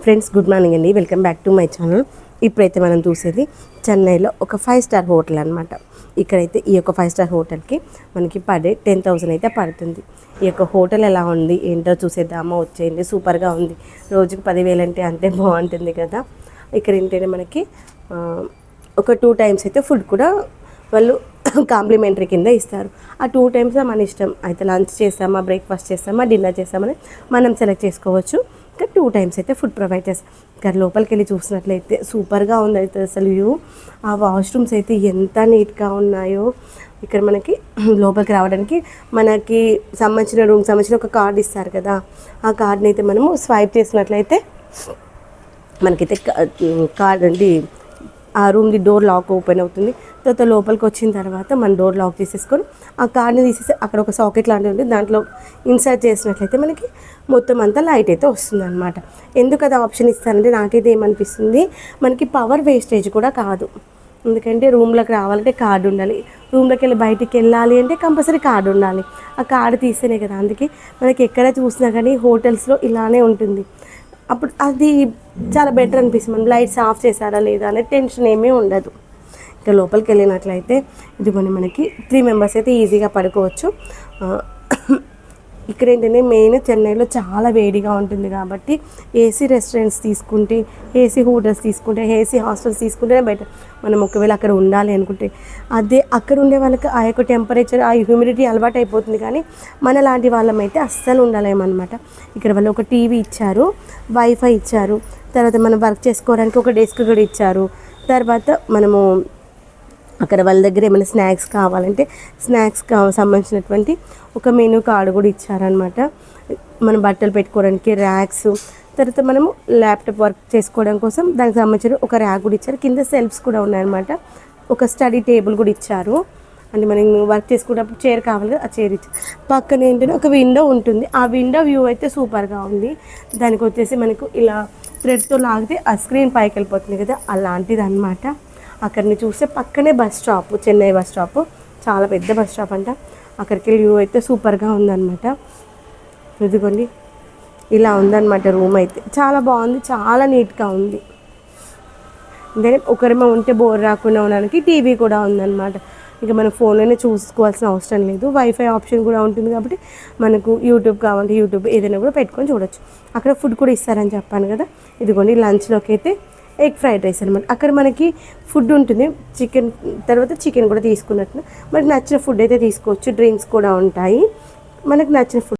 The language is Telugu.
ఫ్రెండ్స్ గుడ్ మార్నింగ్ అండి, welcome back to my channel. ఇప్పుడైతే మనం చూసేది చెన్నైలో ఒక 5 స్టార్ హోటల్ అనమాట. ఇక్కడైతే ఈ యొక్క 5 స్టార్ హోటల్కి మనకి పర్ డే 10,000 అయితే పడుతుంది. ఈ యొక్క హోటల్ ఎలా ఉంది ఏంటో చూసేద్దామా, వచ్చేయండి. సూపర్గా ఉంది. రోజుకి 10,000 అంటే అంతే బాగుంటుంది కదా. ఇక్కడ ఏంటంటే మనకి ఒక 2 టైమ్స్ అయితే ఫుడ్ కూడా వాళ్ళు కాంప్లిమెంటరీ కింద ఇస్తారు. ఆ 2 టైమ్స్ మన ఇష్టం. అయితే లంచ్ చేస్తామా, బ్రేక్ఫాస్ట్ చేస్తామా, డిన్నర్ చేస్తామని మనం సెలెక్ట్ చేసుకోవచ్చు. ఇంకా 2 టైమ్స్ అయితే ఫుడ్ ప్రొవైడ్ చేస్తాం. ఇక్కడ లోపలికి వెళ్ళి చూసినట్లయితే సూపర్గా ఉంది అయితే అసలు వ్యూ. ఆ వాష్రూమ్స్ అయితే ఎంత నీట్గా ఉన్నాయో. ఇక్కడ మనకి లోపలికి రావడానికి మనకి సంబంధించిన రూమ్కి సంబంధించిన ఒక కార్డు ఇస్తారు కదా, ఆ కార్డుని అయితే మనము స్వైప్ చేసినట్లయితే మనకైతే కార్డ్ అండి ఆ రూమ్ది డోర్ లాక్ ఓపెన్ అవుతుంది. తర్వాత లోపలికి వచ్చిన తర్వాత మన డోర్ లాక్ చేసేసుకొని ఆ కార్డ్ని తీసేసి అక్కడ ఒక సాకెట్ లాంటిది ఉంది, దాంట్లో ఇన్సర్ట్ చేసినట్లయితే మనకి మొత్తం అంతా లైట్ అయితే వస్తుంది అనమాట. ఎందుకు అది ఆప్షన్ ఇస్తారంటే నాకైతే ఏమనిపిస్తుంది, మనకి పవర్ వేస్టేజ్ కూడా కాదు. ఎందుకంటే రూమ్లోకి రావాలంటే కార్డు ఉండాలి, రూమ్లోకి వెళ్ళి బయటికి వెళ్ళాలి అంటే కంపల్సరీ కార్డు ఉండాలి. ఆ కార్డు తీస్తేనే కదా. అందుకే మనకి ఎక్కడ చూసినా కానీ హోటల్స్లో ఇలానే ఉంటుంది. అప్పుడు అది చాలా బెటర్ అనిపిస్తుంది. మనం లైట్స్ ఆఫ్ చేశారా లేదా అనే టెన్షన్ ఏమీ ఉండదు. ఇంకా లోపలికి వెళ్ళినట్లయితే ఇదిగోని మనకి 3 మెంబర్స్ అయితే ఈజీగా పడుకోవచ్చు. ఇక్కడ ఏంటంటే మెయిన్ చెన్నైలో చాలా వేడిగా ఉంటుంది కాబట్టి ఏసీ రెస్టారెంట్స్ తీసుకుంటే, ఏసీ హోటల్స్ తీసుకుంటే, ఏసీ హాస్టల్స్ తీసుకుంటేనే బెటర్. మనం ఒకవేళ అక్కడ ఉండాలి అనుకుంటే అదే అక్కడ ఉండే వాళ్ళకి ఆ యొక్క టెంపరేచర్, ఆ హ్యూమిడిటీ అలవాటు అయిపోతుంది. కానీ మన లాంటి వాళ్ళమైతే అస్సలు ఉండలేమన్నమాట. ఇక్కడ వాళ్ళు ఒక టీవీ ఇచ్చారు, వైఫై ఇచ్చారు, తర్వాత మనం వర్క్ చేసుకోవడానికి ఒక డెస్క్ కూడా ఇచ్చారు. తర్వాత మనము అక్కడ వాళ్ళ దగ్గర ఏమైనా స్నాక్స్ కావాలంటే స్నాక్స్కి సంబంధించినటువంటి ఒక మెనూ కార్డు కూడా ఇచ్చారనమాట. మనం బట్టలు పెట్టుకోవడానికి ర్యాక్స్, తర్వాత మనము ల్యాప్టాప్ వర్క్ చేసుకోవడం కోసం దానికి సంబంధించిన ఒక ర్యాక్ కూడా ఇచ్చారు. కింద సెల్ఫ్స్ కూడా ఉన్నాయన్నమాట. ఒక స్టడీ టేబుల్ కూడా ఇచ్చారు. అంటే మనం వర్క్ చేసుకున్నప్పుడు చైర్ కావాలి కదా, ఆ చైర్ ఇచ్చారు. పక్కన ఏంటంటే ఒక విండో ఉంటుంది. ఆ విండో వ్యూ అయితే సూపర్గా ఉంది. దానికి వచ్చేసి మనకు ఇలా థ్రెడ్తో లాగితే ఆ స్క్రీన్ పైకి వెళ్ళిపోతుంది కదా, అలాంటిది అనమాట. అక్కడిని చూస్తే పక్కనే bus stop, Chennai bus stop, చాలా పెద్ద బస్ స్టాప్ అంట. అక్కడికి వెళ్ళి వ్యూ అయితే సూపర్గా ఉందన్నమాట. ఇదిగోండి ఇలా ఉందన్నమాట. రూమ్ అయితే చాలా బాగుంది, చాలా నీట్గా ఉంది. దెన్ ఒకరేమో ఉంటే బోర్ రాకుండా ఉండడానికి టీవీ కూడా ఉందన్నమాట. ఇక మనం ఫోన్లోనే చూసుకోవాల్సిన అవసరం లేదు. వైఫై ఆప్షన్ కూడా ఉంటుంది కాబట్టి మనకు యూట్యూబ్ కావాలంటే యూట్యూబ్ ఏదైనా కూడా పెట్టుకొని చూడొచ్చు. అక్కడ ఫుడ్ కూడా ఇస్తారని చెప్పాను కదా. ఇదిగోండి లంచ్లోకి అయితే ఎగ్ ఫ్రైడ్ రైస్ అనమాట. అక్కడ మనకి ఫుడ్ ఉంటుంది, చికెన్, తర్వాత చికెన్ కూడా తీసుకున్నట్టు మనకు నచ్చిన ఫుడ్ అయితే తీసుకోవచ్చు. డ్రింక్స్ కూడా ఉంటాయి, మనకు నచ్చిన ఫుడ్